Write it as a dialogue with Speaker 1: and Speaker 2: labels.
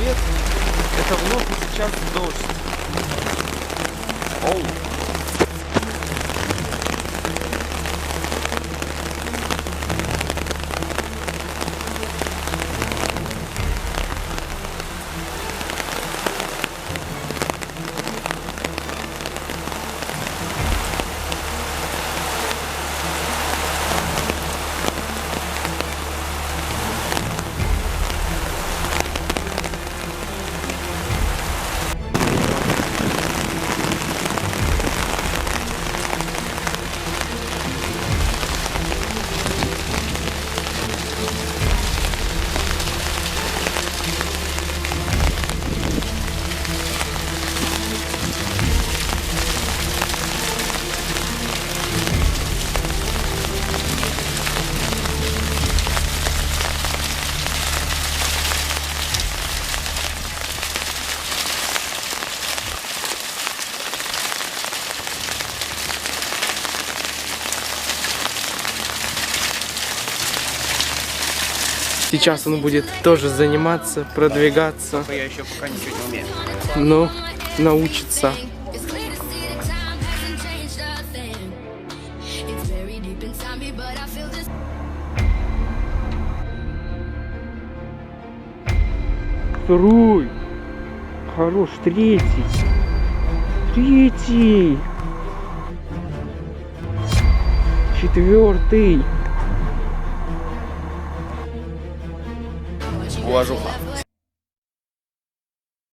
Speaker 1: нет, это вновь и сейчас дождь. Оу. Сейчас он будет тоже заниматься, продвигаться.
Speaker 2: Я еще пока ничего не умею.
Speaker 1: Ну, научится. Второй. Хорош, третий. Третий. Четвертый.
Speaker 2: Уважуха.